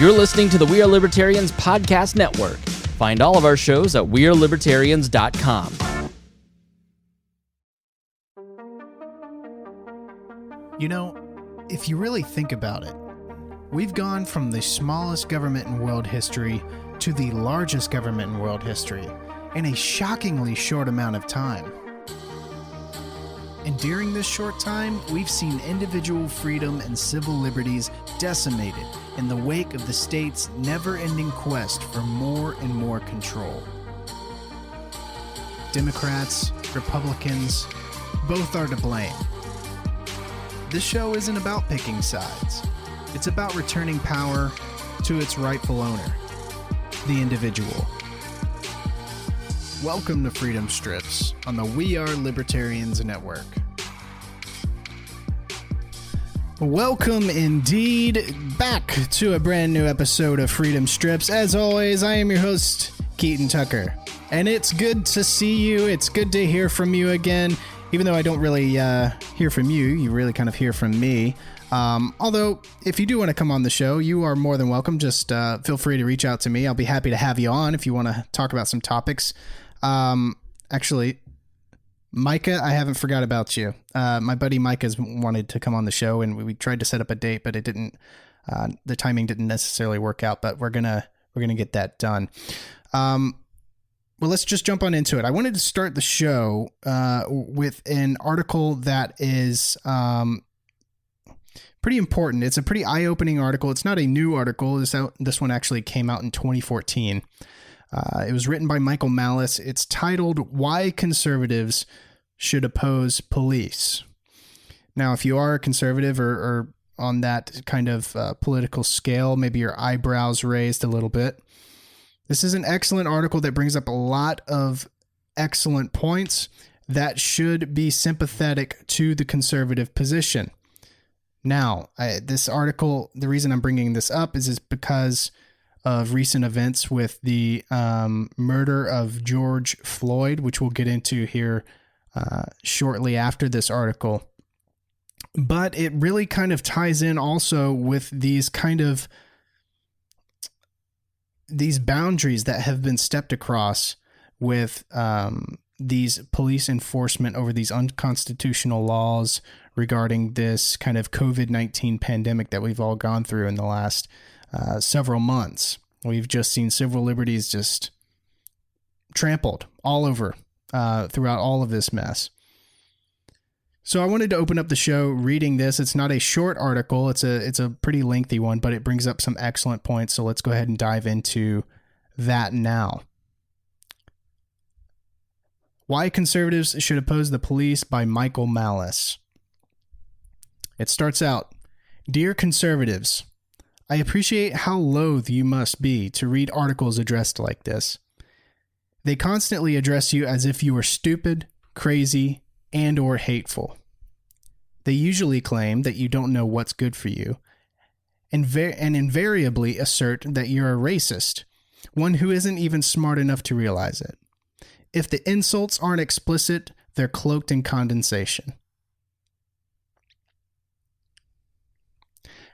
You're listening to the We Are Libertarians podcast network. Find all of our shows at wearelibertarians.com. You know, if you really think about it, we've gone from the smallest government in world history to the largest government in world history in a shockingly short amount of time. And during this short time, we've seen individual freedom and civil liberties decimated in the wake of the state's never-ending quest for more and more control. Democrats, Republicans, both are to blame. This show isn't about picking sides. It's about returning power to its rightful owner, the individual. Welcome to Freedom Strips on the We Are Libertarians Network. Welcome indeed back to a brand new episode of Freedom Strips. As always, I am your host, Keaton Tucker. And it's good to see you. It's good to hear from you again. Even though I don't really hear from you, you really kind of hear from me. Although, if you do want to come on the show, you are more than welcome. Just feel free to reach out to me. I'll be happy to have you on if you want to talk about some topics. Actually, Micah, I haven't forgot about you. My buddy Micah's wanted to come on the show, and we tried to set up a date, but it didn't. The timing didn't necessarily work out. But we're gonna get that done. Well, let's just jump on into it. I wanted to start the show with an article that is pretty important. It's a pretty eye-opening article. It's not a new article. This one actually came out in 2014. It was written by Michael Malice. It's titled, "Why Conservatives Should Oppose Police." Now, if you are a conservative or on that kind of political scale, maybe your eyebrows raised a little bit. This is an excellent article that brings up a lot of excellent points that should be sympathetic to the conservative position. Now, this article, the reason I'm bringing this up is because of recent events with the murder of George Floyd, which we'll get into here shortly after this article. But it really kind of ties in also with these boundaries that have been stepped across with these police enforcement over these unconstitutional laws regarding this kind of COVID-19 pandemic that we've all gone through in the last several months. We've just seen civil liberties just trampled all over throughout all of this mess. So I wanted to open up the show reading this. It's not a short article. It's a pretty lengthy one, but it brings up some excellent points. So let's go ahead and dive into that now. Why Conservatives Should Oppose the Police by Michael Malice. It starts out, "Dear conservatives, I appreciate how loath you must be to read articles addressed like this. They constantly address you as if you were stupid, crazy, and or hateful. They usually claim that you don't know what's good for you, and invariably assert that you're a racist, one who isn't even smart enough to realize it. If the insults aren't explicit, they're cloaked in condensation.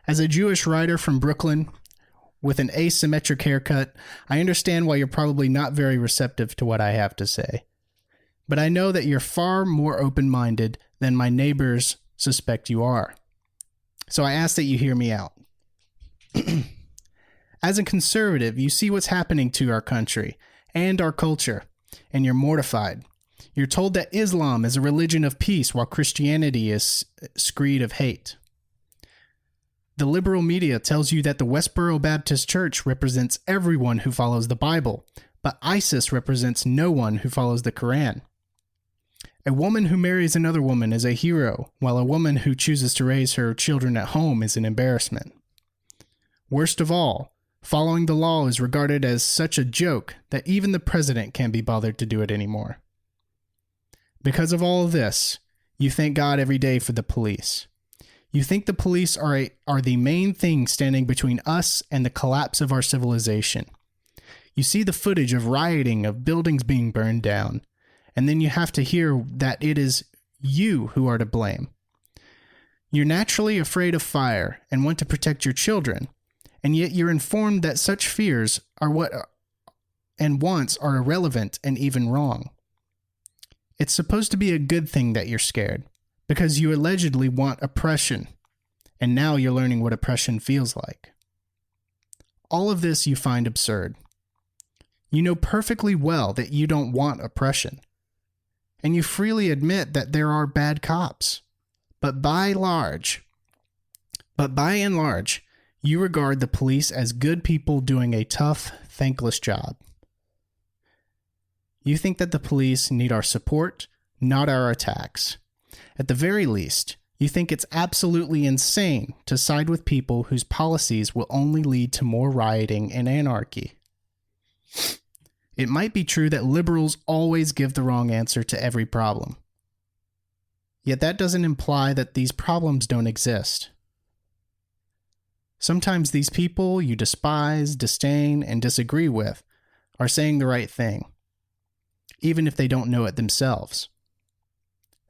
As a Jewish writer from Brooklyn with an asymmetric haircut, I understand why you're probably not very receptive to what I have to say. But I know that you're far more open-minded than my neighbors suspect you are. So I ask that you hear me out. As a conservative, you see what's happening to our country and our culture, and you're mortified. You're told that Islam is a religion of peace while Christianity is screed of hate. The liberal media tells you that the Westboro Baptist Church represents everyone who follows the Bible, but ISIS represents no one who follows the Quran. A woman who marries another woman is a hero, while a woman who chooses to raise her children at home is an embarrassment. Worst of all, following the law is regarded as such a joke that even the president can't be bothered to do it anymore. Because of all of this, you thank God every day for the police. You think the police are the main thing standing between us and the collapse of our civilization. You see the footage of rioting, of buildings being burned down, and then you have to hear that it is you who are to blame. You're naturally afraid of fire and want to protect your children, and yet you're informed that such fears are what and wants are irrelevant and even wrong. It's supposed to be a good thing that you're scared, because you allegedly want oppression, and now you're learning what oppression feels like. All of this you find absurd. You know perfectly well that you don't want oppression, and you freely admit that there are bad cops, but by and large, you regard the police as good people doing a tough, thankless job. You think that the police need our support, not our attacks. At the very least, you think it's absolutely insane to side with people whose policies will only lead to more rioting and anarchy. It might be true that liberals always give the wrong answer to every problem. Yet that doesn't imply that these problems don't exist. Sometimes these people you despise, disdain, and disagree with are saying the right thing, even if they don't know it themselves.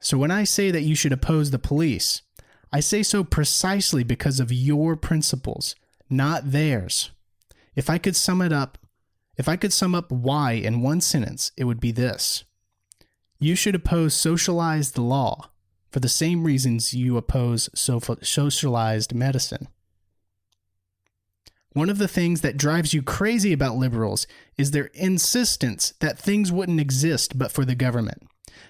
So when I say that you should oppose the police, I say so precisely because of your principles, not theirs. If I could sum up why in one sentence, it would be this. You should oppose socialized law for the same reasons you oppose socialized medicine. One of the things that drives you crazy about liberals is their insistence that things wouldn't exist but for the government.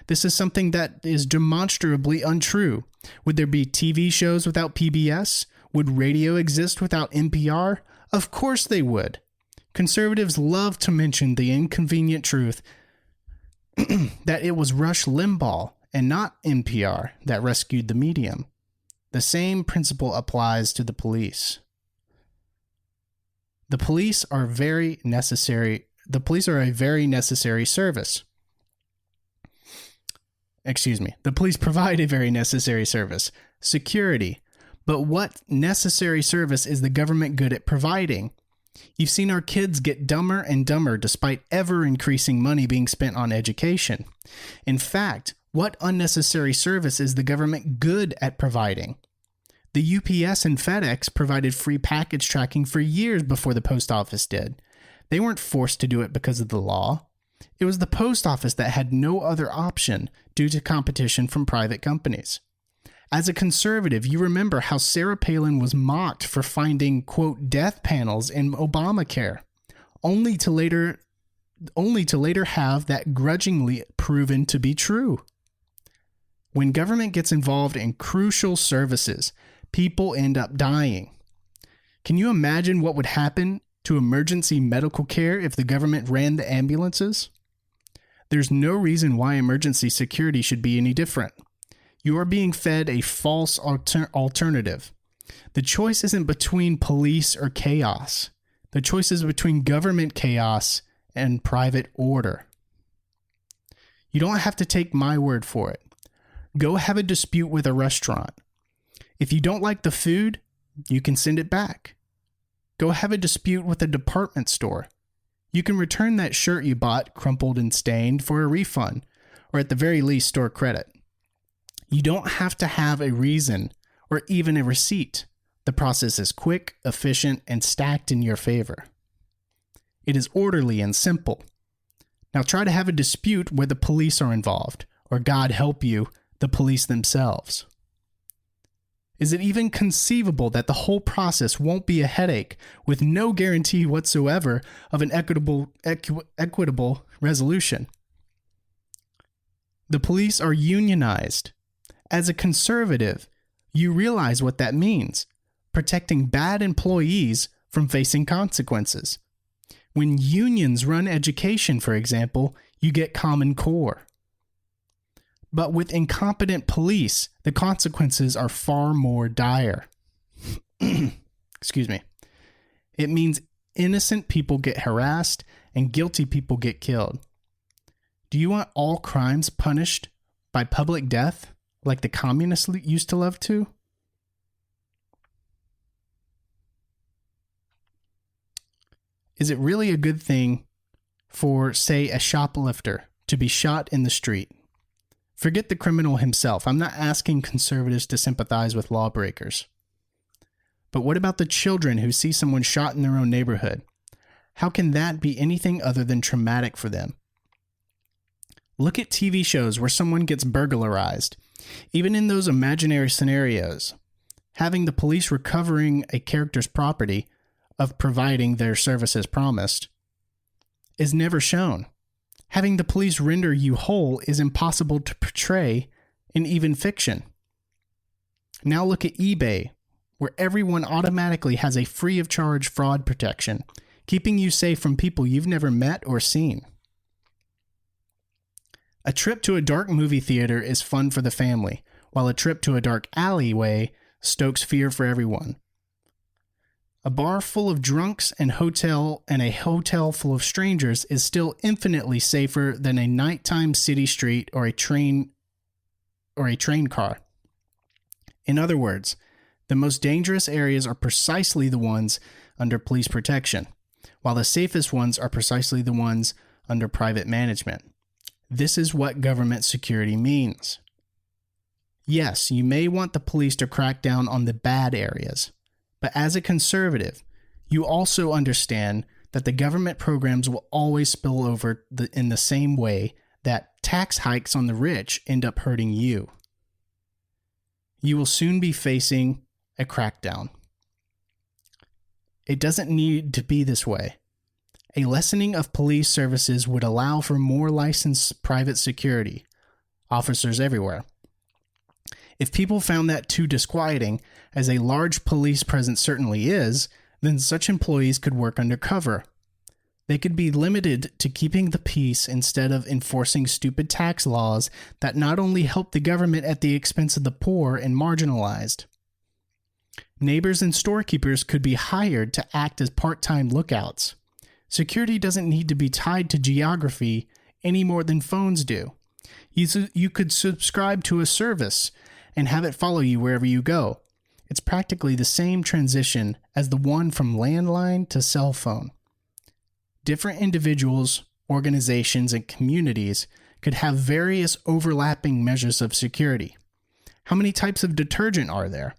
This is something that is demonstrably untrue. Would there be TV shows without PBS? Would radio exist without NPR? Of course they would. Conservatives love to mention the inconvenient truth that it was Rush Limbaugh and not NPR that rescued the medium. The same principle applies to the police. The police are a very necessary service. The police provide a very necessary service, security. But what necessary service is the government good at providing? You've seen our kids get dumber and dumber despite ever-increasing money being spent on education. In fact, what unnecessary service is the government good at providing? The UPS and FedEx provided free package tracking for years before the post office did. They weren't forced to do it because of the law. It was the post office that had no other option due to competition from private companies. As a conservative, you remember how Sarah Palin was mocked for finding, quote, death panels in Obamacare, only to later have that grudgingly proven to be true. When government gets involved in crucial services, people end up dying. Can you imagine what would happen to emergency medical care if the government ran the ambulances? There's no reason why emergency security should be any different. You are being fed a false alternative. The choice isn't between police or chaos. The choice is between government chaos and private order. You don't have to take my word for it. Go have a dispute with a restaurant. If you don't like the food, you can send it back. Go have a dispute with a department store. You can return that shirt you bought crumpled and stained for a refund, or at the very least store credit. You don't have to have a reason or even a receipt. The process is quick, efficient, and stacked in your favor. It is orderly and simple. Now try to have a dispute where the police are involved, or God help you, the police themselves. Is it even conceivable that the whole process won't be a headache with no guarantee whatsoever of an equitable resolution? The police are unionized. As a conservative, you realize what that means, protecting bad employees from facing consequences. When unions run education, for example, you get Common Core. But with incompetent police, the consequences are far more dire. Excuse me. It means innocent people get harassed and guilty people get killed. Do you want all crimes punished by public death like the communists used to love to? Is it really a good thing for, say, a shoplifter to be shot in the street? Forget the criminal himself. I'm not asking conservatives to sympathize with lawbreakers. But what about the children who see someone shot in their own neighborhood? How can that be anything other than traumatic for them? Look at TV shows where someone gets burglarized. Even in those imaginary scenarios, having the police recovering a character's property of providing their services promised is never shown. Having the police render you whole is impossible to portray in even fiction. Now look at eBay, where everyone automatically has a free of charge fraud protection, keeping you safe from people you've never met or seen. A trip to a dark movie theater is fun for the family, while a trip to a dark alleyway stokes fear for everyone. A bar full of drunks and a hotel full of strangers is still infinitely safer than a nighttime city street or a train car. In other words, the most dangerous areas are precisely the ones under police protection, while the safest ones are precisely the ones under private management. This is what government security means. Yes, you may want the police to crack down on the bad areas, but as a conservative, you also understand that the government programs will always spill over in the same way that tax hikes on the rich end up hurting you. You will soon be facing a crackdown. It doesn't need to be this way. A lessening of police services would allow for more licensed private security officers everywhere. If people found that too disquieting, as a large police presence certainly is, then such employees could work undercover. They could be limited to keeping the peace instead of enforcing stupid tax laws that not only help the government at the expense of the poor and marginalized. Neighbors and storekeepers could be hired to act as part-time lookouts. Security doesn't need to be tied to geography any more than phones do. You could subscribe to a service and have it follow you wherever you go. It's practically the same transition as the one from landline to cell phone. Different individuals, organizations, and communities could have various overlapping measures of security. How many types of detergent are there?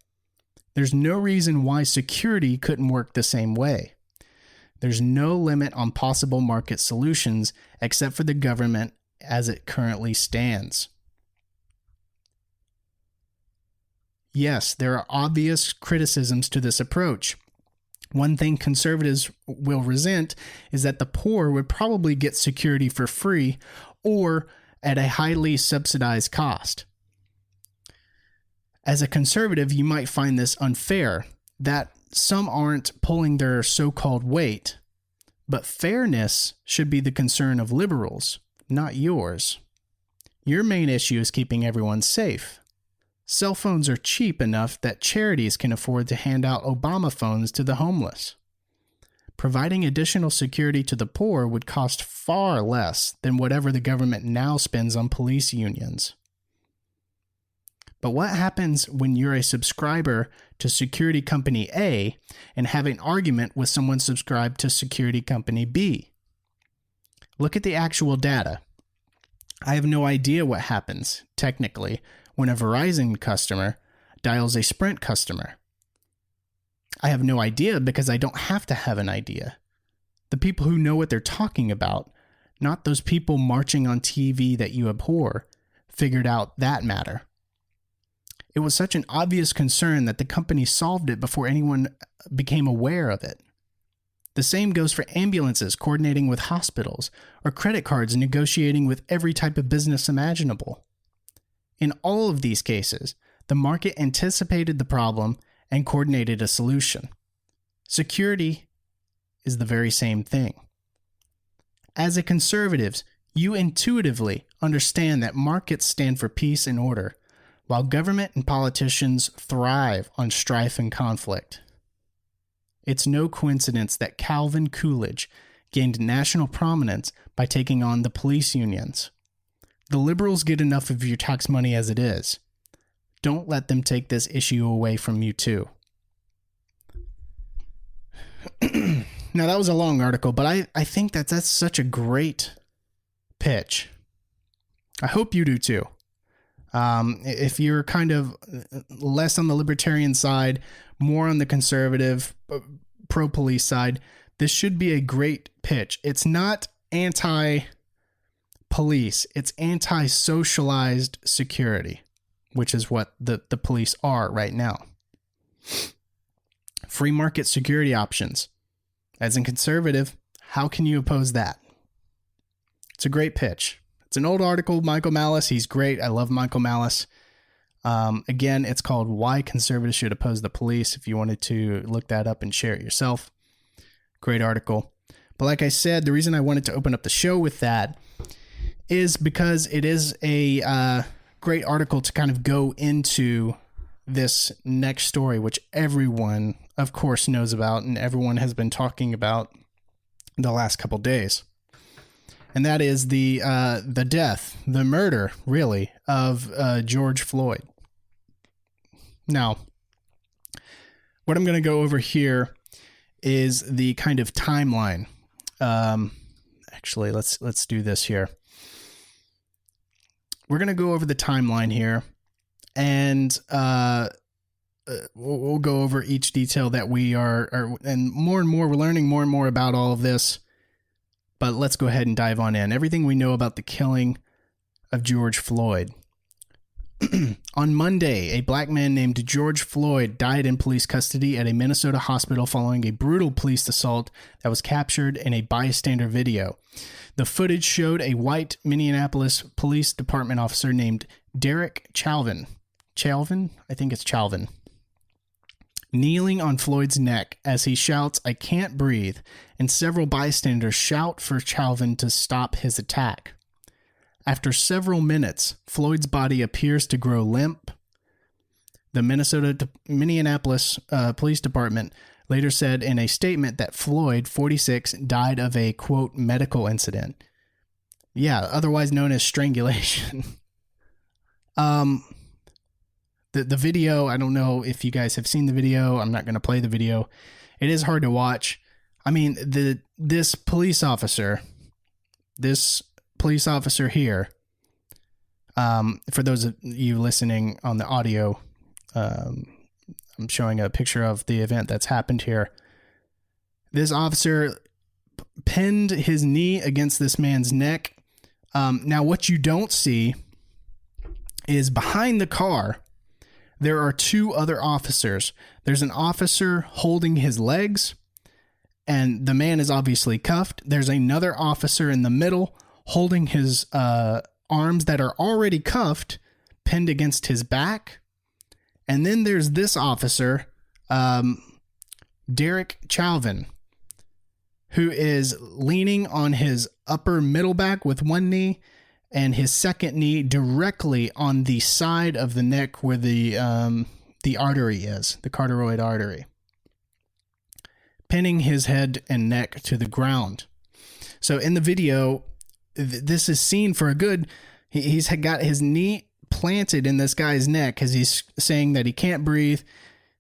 There's no reason why security couldn't work the same way. There's no limit on possible market solutions except for the government as it currently stands. Yes, there are obvious criticisms to this approach. One thing conservatives will resent is that the poor would probably get security for free or at a highly subsidized cost. As a conservative, you might find this unfair, that some aren't pulling their so-called weight, but fairness should be the concern of liberals, not yours. Your main issue is keeping everyone safe. Cell phones are cheap enough that charities can afford to hand out Obama phones to the homeless. Providing additional security to the poor would cost far less than whatever the government now spends on police unions. But what happens when you're a subscriber to security company A and have an argument with someone subscribed to security company B? Look at the actual data. I have no idea what happens, technically, when a Verizon customer dials a Sprint customer. I have no idea because I don't have to have an idea. The people who know what they're talking about, not those people marching on TV that you abhor, figured out that matter. It was such an obvious concern that the company solved it before anyone became aware of it. The same goes for ambulances coordinating with hospitals, or credit cards negotiating with every type of business imaginable. In all of these cases, the market anticipated the problem and coordinated a solution. Security is the very same thing. As a conservative, you intuitively understand that markets stand for peace and order, while government and politicians thrive on strife and conflict. It's no coincidence that Calvin Coolidge gained national prominence by taking on the police unions. The liberals get enough of your tax money as it is. Don't let them take this issue away from you too. Now, that was a long article, but I think that's such a great pitch. I hope you do too. If you're kind of less on the libertarian side, more on the conservative, pro-police side, this should be a great pitch. It's not anti-police. It's anti-socialized security, which is what the police are right now. Free market security options. As a conservative, how can you oppose that? It's a great pitch. It's an old article, Michael Malice. He's great. I love Michael Malice. Again, it's called Why Conservatives Should Oppose the Police. If you wanted to look that up and share it yourself. Great article. But like I said, the reason I wanted to open up the show with that is because it is a great article to kind of go into this next story, which everyone, of course, knows about and everyone has been talking about the last couple days. And that is the death, the murder, really, of George Floyd. Now, what I'm going to go over here is the kind of timeline. Actually, let's do this here. We're going to go over the timeline here, and we'll go over each detail that we are, and more, we're learning more and more about all of this. But let's go ahead and dive on in. Everything we know about the killing of George Floyd. On Monday, a black man named George Floyd died in police custody at a Minnesota hospital following a brutal police assault that was captured in a bystander video. The footage showed a white Minneapolis Police Department officer named Derek Chauvin. I think it's Chauvin. Kneeling on Floyd's neck as he shouts, "I can't breathe," and several bystanders shout for Chauvin to stop his attack. After several minutes, Floyd's body appears to grow limp. The Minneapolis Police Department later said in a statement that Floyd, 46, died of a, quote, medical incident. Yeah, otherwise known as strangulation. The video, I don't know if you guys have seen the video. I'm not going to play the video. It is hard to watch. I mean, this police officer here, for those of you listening on the audio, I'm showing a picture of the event that's happened here. This officer pinned his knee against this man's neck. Now, what you don't see is behind the car, there are two other officers. There's an officer holding his legs, and the man is obviously cuffed. There's another officer in the middle holding his arms that are already cuffed, pinned against his back. And then there's this officer, Derek Chauvin, who is leaning on his upper middle back with one knee and his second knee directly on the side of the neck where the artery is, the carotid artery, pinning his head and neck to the ground. So in the video, this is seen for a good, he's got his knee planted in this guy's neck as he's saying that he can't breathe.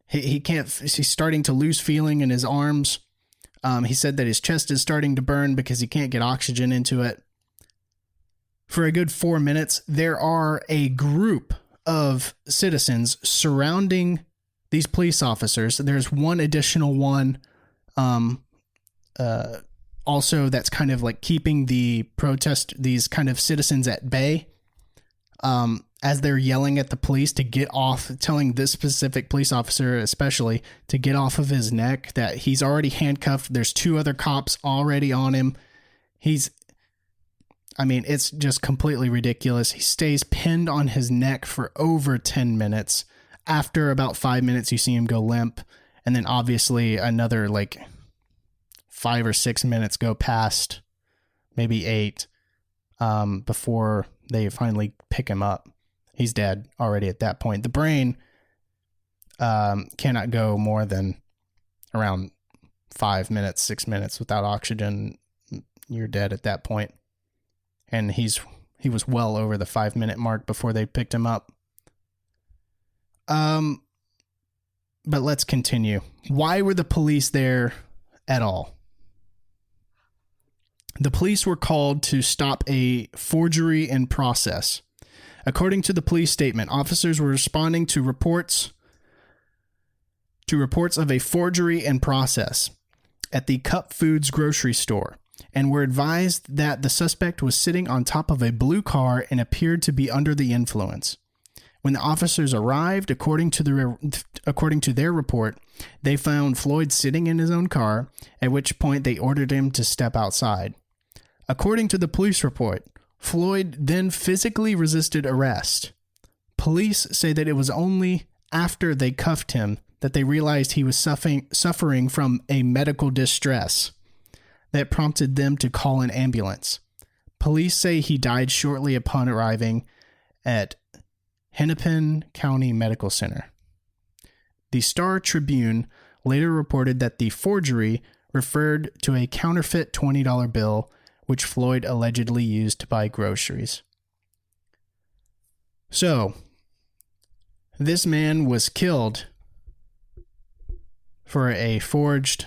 He's starting to lose feeling in his arms. He said that his chest is starting to burn because he can't get oxygen into it. For a good 4 minutes, there are a group of citizens surrounding these police officers. There's one additional one also that's kind of like keeping these kind of citizens at bay as they're yelling at the police to get off, telling this specific police officer especially to get off of his neck, that he's already handcuffed. There's two other cops already on him. It's just completely ridiculous. He stays pinned on his neck for over 10 minutes. After about 5 minutes, you see him go limp. And then obviously another 5 or 6 minutes go past, maybe 8, before they finally pick him up. He's dead already at that point. The brain cannot go more than around 5 minutes, 6 minutes without oxygen. You're dead at that point. And he was well over the 5-minute mark before they picked him up. But let's continue. Why were the police there at all? The police were called to stop a forgery in process. According to the police statement, officers were responding to reports to reports of a forgery in process at the Cup Foods grocery store and were advised that the suspect was sitting on top of a blue car and appeared to be under the influence. When the officers arrived, according to their report, they found Floyd sitting in his own car, at which point they ordered him to step outside. According to the police report, Floyd then physically resisted arrest. Police say that it was only after they cuffed him that they realized he was suffering from a medical distress that prompted them to call an ambulance. Police say he died shortly upon arriving at Hennepin County Medical Center. The Star Tribune later reported that the forgery referred to a counterfeit $20 bill which Floyd allegedly used to buy groceries. So, this man was killed for a forged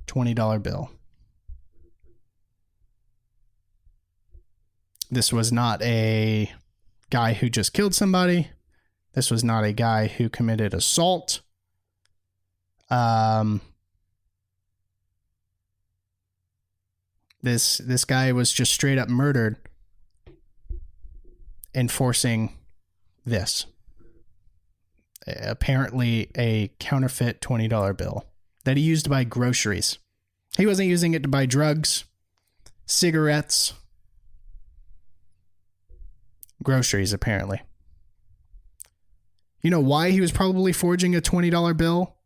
$20 bill. This was not a guy who just killed somebody. This was not a guy who committed assault. This guy was just straight up murdered, enforcing this. Apparently a counterfeit $20 bill that he used to buy groceries. He wasn't using it to buy drugs, cigarettes, groceries, apparently. You know why he was probably forging a $20 bill?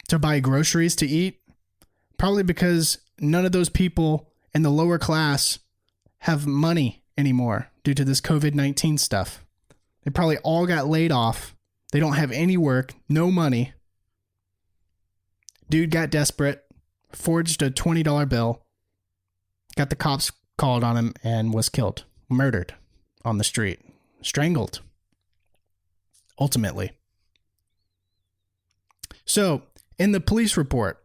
To buy groceries to eat? Probably because none of those people in the lower class have money anymore due to this COVID-19 stuff. They probably all got laid off. They don't have any work, no money. Dude got desperate, forged a $20 bill, got the cops called on him, and was killed, murdered on the street, strangled, ultimately. So, in the police report,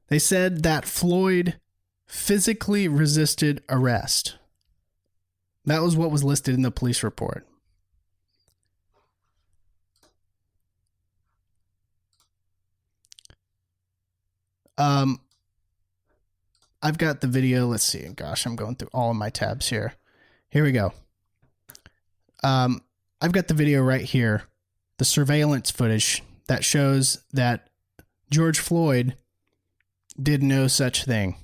they said that Floyd physically resisted arrest. That was what was listed in the police report. I've got the video. Let's see. Gosh, I'm going through all of my tabs here. Here we go. I've got the video right here. The surveillance footage that shows that George Floyd did no such thing.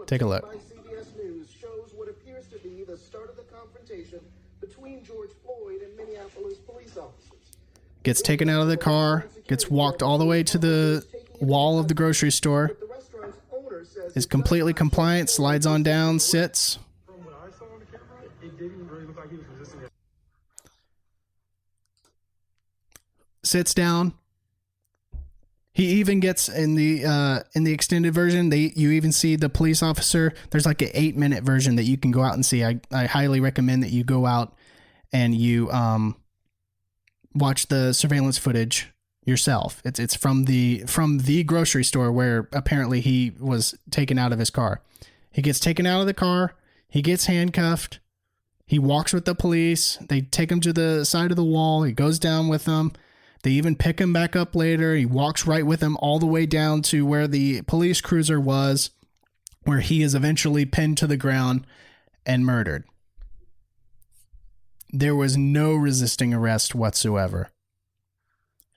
Take a look. CBS News shows what appears to be the start of the confrontation between George Floyd and Minneapolis police officers. Gets taken out of the car, gets walked all the way to the wall of the grocery store, is completely compliant, slides on down, sits. From what I saw on the camera, it didn't really look like he was resisting it. Sits down. He even gets in the extended version. You even see the police officer. There's like an 8-minute version that you can go out and see. I highly recommend that you go out and you watch the surveillance footage yourself. It's from the grocery store where apparently he was taken out of his car. He gets taken out of the car. He gets handcuffed. He walks with the police. They take him to the side of the wall. He goes down with them. They even pick him back up later. He walks right with them all the way down to where the police cruiser was, where he is eventually pinned to the ground and murdered. There was no resisting arrest whatsoever.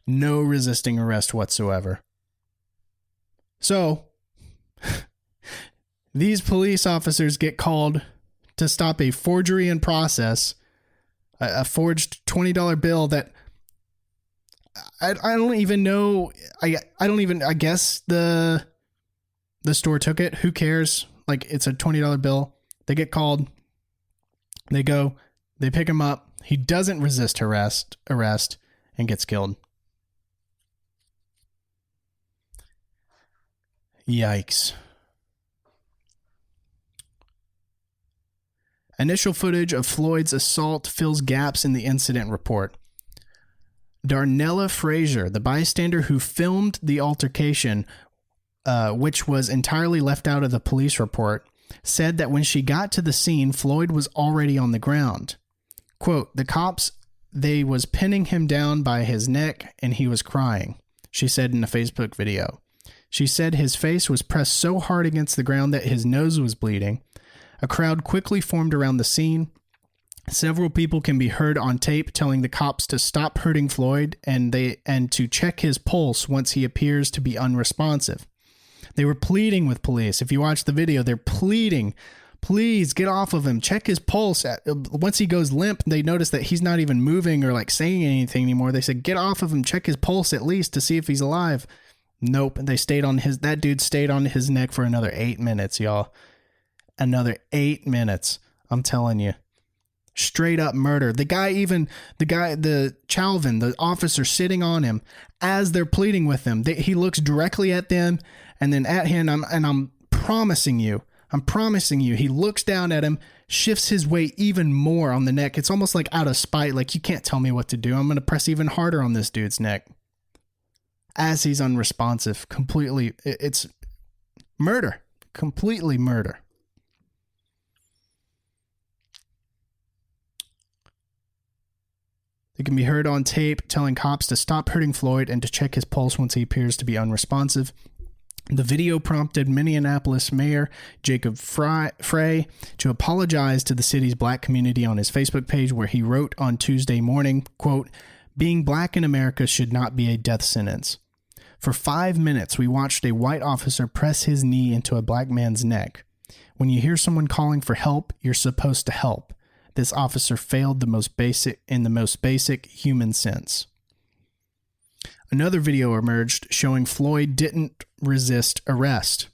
No resisting arrest whatsoever. So, these police officers get called to stop a forgery in process, a forged $20 bill that I don't even know. I guess the store took it. Who cares? Like, it's a $20 bill. They get called. They go. They pick him up. He doesn't resist arrest and gets killed. Yikes. Initial footage of Floyd's assault fills gaps in the incident report. Darnella Frazier, the bystander who filmed the altercation, which was entirely left out of the police report, said that when she got to the scene, Floyd was already on the ground. Quote, the cops they was pinning him down by his neck and he was crying, she said in a Facebook video. She said his face was pressed so hard against the ground that his nose was bleeding. A crowd quickly formed around the scene. Several people can be heard on tape telling the cops to stop hurting Floyd and to check his pulse once he appears to be unresponsive. They were pleading with police. If you watch the video, they're pleading, please get off of him. Check his pulse. Once he goes limp, they notice that he's not even moving or like saying anything anymore. They said, get off of him. Check his pulse at least to see if he's alive. Nope. That dude stayed on his neck for another 8 minutes, y'all. Another 8 minutes. I'm telling you. Straight up murder. The Chalvin, the officer sitting on him as they're pleading with him. He looks directly at them and then at him. I'm promising you, he looks down at him, shifts his weight even more on the neck. It's almost like out of spite. Like, you can't tell me what to do. I'm going to press even harder on this dude's neck as he's unresponsive. Completely. It's murder. Completely murder. They can be heard on tape telling cops to stop hurting Floyd and to check his pulse once he appears to be unresponsive. The video prompted Minneapolis Mayor Jacob Frey to apologize to the city's black community on his Facebook page, where he wrote on Tuesday morning, quote, "Being black in America should not be a death sentence. For 5 minutes, we watched a white officer press his knee into a black man's neck. When you hear someone calling for help, you're supposed to help. This officer failed in the most basic human sense." Another video emerged showing Floyd didn't resist arrest.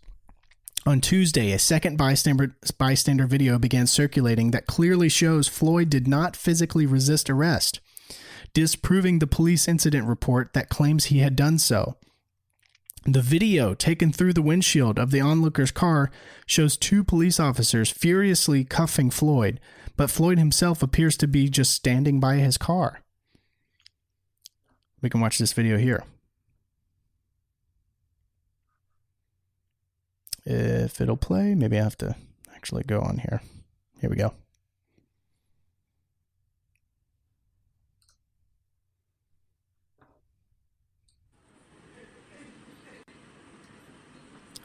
On Tuesday, a second bystander video began circulating that clearly shows Floyd did not physically resist arrest, disproving the police incident report that claims he had done so. The video, taken through the windshield of the onlooker's car, shows two police officers furiously cuffing Floyd, but Floyd himself appears to be just standing by his car. We can watch this video here. If it'll play, maybe I have to actually go on here. Here we go.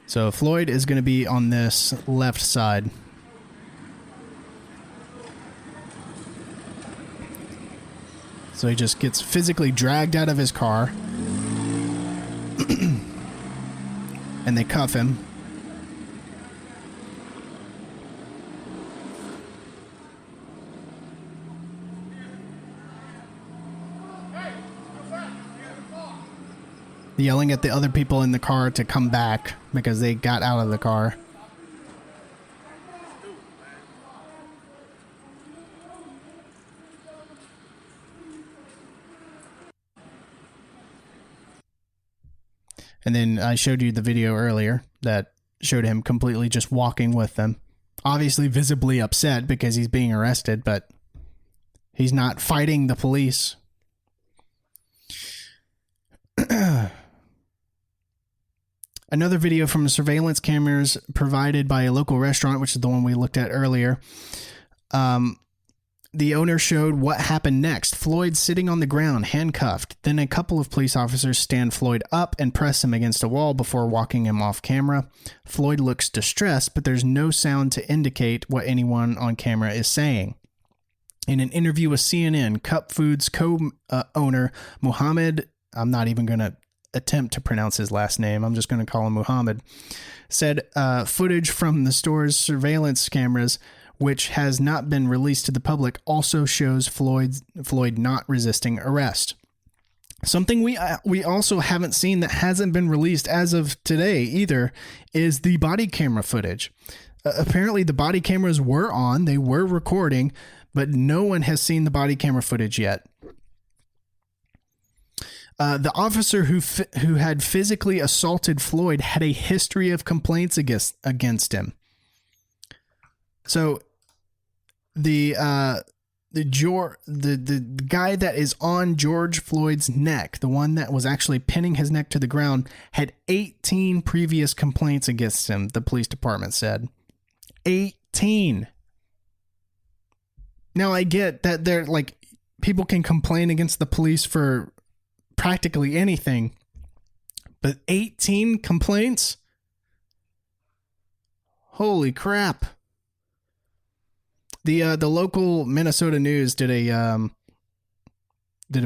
So Floyd is going to be on this left side. So he just gets physically dragged out of his car. And they cuff him. Yelling at the other people in the car to come back because they got out of the car. And then I showed you the video earlier that showed him completely just walking with them. Obviously visibly upset because he's being arrested, but he's not fighting the police. Another video from surveillance cameras provided by a local restaurant, which is the one we looked at earlier. The owner showed what happened next. Floyd sitting on the ground, handcuffed. Then a couple of police officers stand Floyd up and press him against a wall before walking him off camera. Floyd looks distressed, but there's no sound to indicate what anyone on camera is saying. In an interview with CNN, Cup Foods co-owner Muhammad, I'm not even going to attempt to pronounce his last name, I'm just going to call him Muhammad, said footage from the store's surveillance cameras, which has not been released to the public, also shows Floyd not resisting arrest. Something we also haven't seen that hasn't been released as of today either is the body camera footage. Apparently the body cameras were on, they were recording, but no one has seen the body camera footage yet. The officer who had physically assaulted Floyd had a history of complaints against him. So the guy that is on George Floyd's neck, the one that was actually pinning his neck to the ground, had 18 previous complaints against him, the police department said. 18. Now I get that they're like, people can complain against the police for practically anything, but 18 complaints? Holy crap. The local Minnesota News did a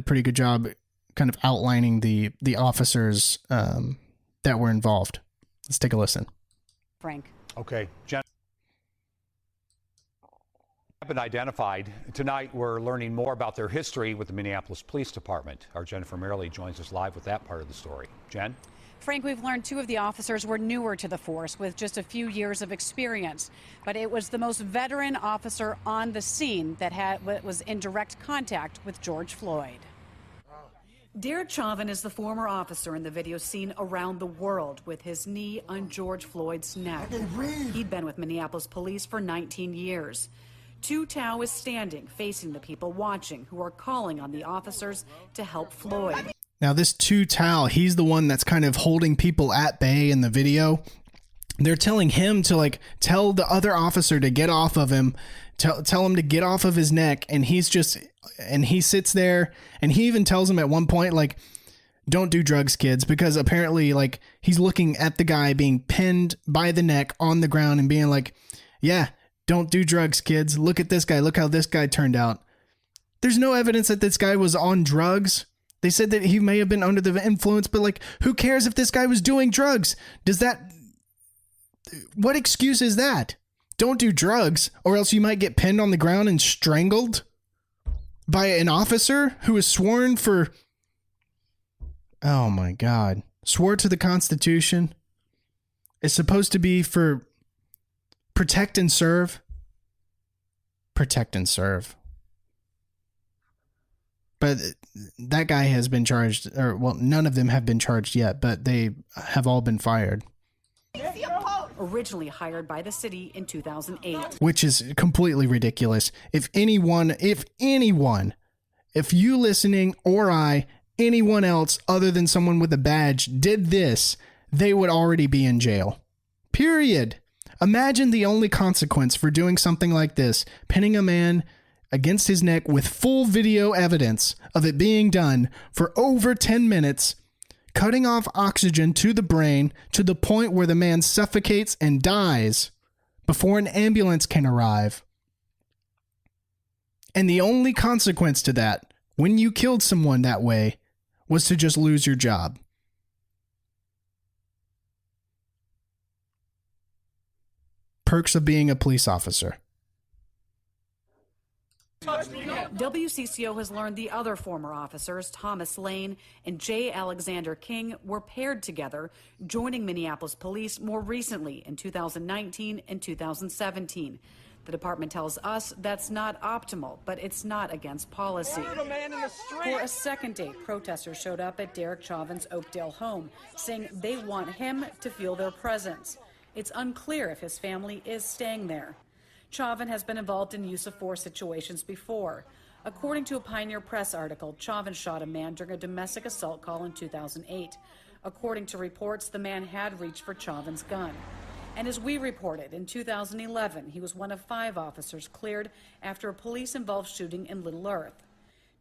pretty good job kind of outlining the officers that were involved. Let's take a listen. Frank. Okay, Jen. Have been identified. Tonight we're learning more about their history with the Minneapolis Police Department. Our Jennifer Merrily joins us live with that part of the story. Jen? Frank, we've learned 2 of the officers were newer to the force with just a few years of experience, but it was the most veteran officer on the scene that was in direct contact with George Floyd. Derek Chauvin is the former officer in the video seen around the world with his knee on George Floyd's neck. He'd been with Minneapolis police for 19 years. Tu Tao is standing, facing the people watching who are calling on the officers to help Floyd. Now, this Tu Tao, he's the one that's kind of holding people at bay in the video. They're telling him to, like, tell the other officer to get off of him, tell him to get off of his neck, and he sits there, and he even tells him at one point, like, don't do drugs, kids, because apparently, like, he's looking at the guy being pinned by the neck on the ground and being like, yeah, don't do drugs, kids. Look at this guy. Look how this guy turned out. There's no evidence that this guy was on drugs. They said that he may have been under the influence, but, like, who cares if this guy was doing drugs? What excuse is that? Don't do drugs, or else you might get pinned on the ground and strangled by an officer who is sworn for, oh my God, swore to the Constitution. It's supposed to be for protect and serve. Protect and serve. But that guy has been charged, or, well, none of them have been charged yet, but they have all been fired. Originally hired by the city in 2008. Which is completely ridiculous. If you listening or anyone else other than someone with a badge did this, they would already be in jail. Period. Imagine the only consequence for doing something like this, pinning a man against his neck with full video evidence of it being done for over 10 minutes, cutting off oxygen to the brain to the point where the man suffocates and dies before an ambulance can arrive. And the only consequence to that, when you killed someone that way, was to just lose your job. Perks of being a police officer. WCCO has learned the other former officers, Thomas Lane and J. Alexander King, were paired together, joining Minneapolis police more recently in 2019 and 2017. The department tells us that's not optimal, but it's not against policy. For a second date, protesters showed up at Derek Chauvin's Oakdale home, saying they want him to feel their presence. It's unclear if his family is staying there. Chauvin has been involved in use of force situations before. According to a Pioneer Press article, Chauvin shot a man during a domestic assault call in 2008. According to reports, the man had reached for Chauvin's gun. And as we reported, in 2011, he was one of 5 officers cleared after a police-involved shooting in Little Earth.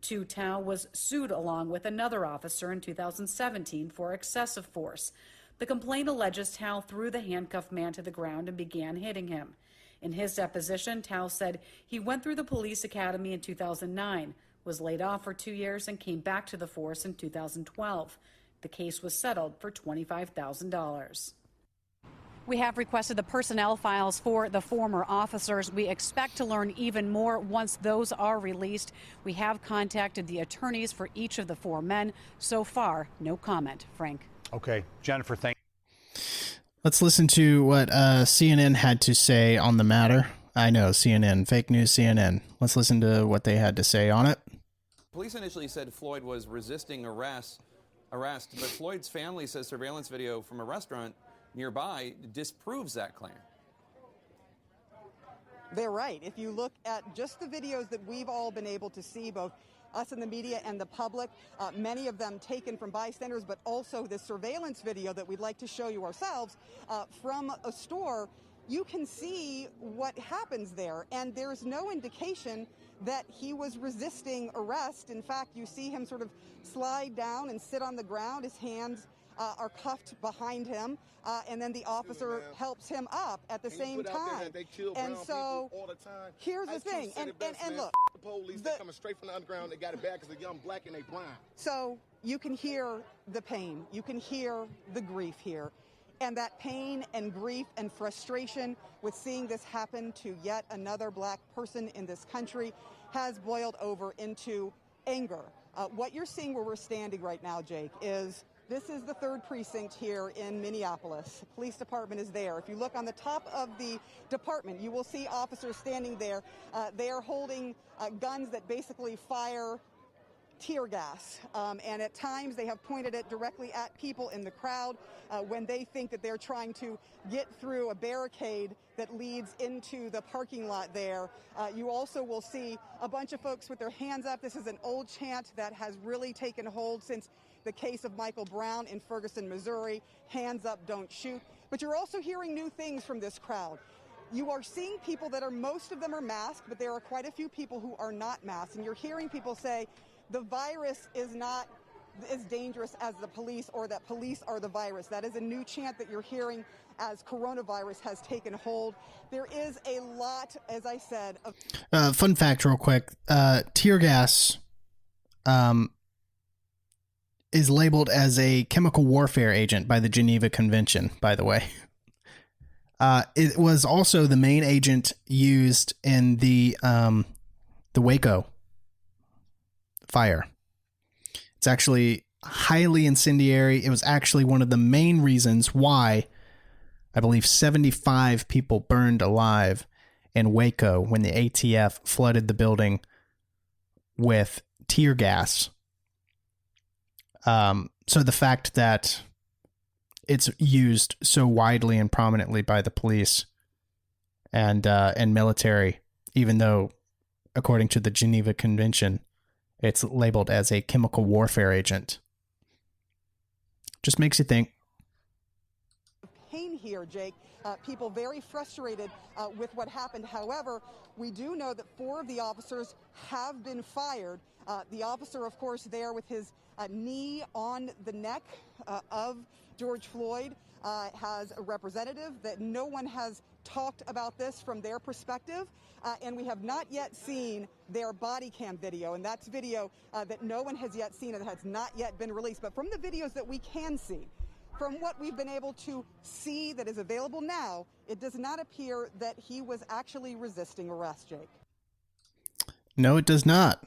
Tu Tao was sued along with another officer in 2017 for excessive force. The complaint alleges Tao threw the handcuffed man to the ground and began hitting him. In his deposition, Tao said he went through the police academy in 2009, was laid off for 2 years, and came back to the force in 2012. The case was settled for $25,000. We have requested the personnel files for the former officers. We expect to learn even more once those are released. We have contacted the attorneys for each of the 4 men. So far, no comment. Frank. Okay, Jennifer, thank you. Let's listen to what CNN had to say on the matter. I know, CNN, fake news CNN. Let's listen to what they had to say on it. Police initially said Floyd was resisting arrest, but Floyd's family says surveillance video from a restaurant nearby disproves that claim. They're right. If you look at just the videos that we've all been able to see, both us in the media and the public, many of them taken from bystanders, but also this surveillance video that we'd like to show you ourselves from a store, you can see what happens there, and there's no indication that he was resisting arrest. In fact, you see him sort of slide down and sit on the ground. His hands are cuffed behind him, and then the officer helps him up at the same time. And so here's the thing, and look, the police, they're coming straight from the underground. They got it bad because they're young, black, and they blind. So you can hear the pain, you can hear the grief here. And that pain and grief and frustration with seeing this happen to yet another black person in this country has boiled over into anger. What you're seeing where we're standing right now, Jake, is this is the 3rd precinct here in Minneapolis. The police department is there. If you look on the top of the department, you will see officers standing there. They are holding guns that basically fire tear gas, and at times they have pointed it directly at people in the crowd when they think that they're trying to get through a barricade that leads into the parking lot there. You also will see a bunch of folks with their hands up. This is an old chant that has really taken hold since the case of Michael Brown in Ferguson, Missouri. Hands up, don't shoot. But you're also hearing new things from this crowd. You are seeing people that most of them are masked, but there are quite a few people who are not masked. And you're hearing people say, the virus is not as dangerous as the police, or that police are the virus. That is a new chant that you're hearing as coronavirus has taken hold. There is a lot, as I said, of fun fact real quick. Tear gas is labeled as a chemical warfare agent by the Geneva Convention, by the way. It was also the main agent used in the Waco fire. It's actually highly incendiary. It was actually one of the main reasons why I believe 75 people burned alive in Waco when the ATF flooded the building with tear gas. So the fact that it's used so widely and prominently by the police and military, even though, according to the Geneva Convention, it's labeled as a chemical warfare agent. Just makes you think. Pain here, Jake. People very frustrated with what happened. However, we do know that 4 of the officers have been fired. The officer, of course, there with his knee on the neck of George Floyd has a representative that no one has talked about this from their perspective. And we have not yet seen their body cam video, and that's video that no one has yet seen and has not yet been released. But from the videos that we can see, from what we've been able to see that is available now, it does not appear that he was actually resisting arrest, Jake. No, it does not.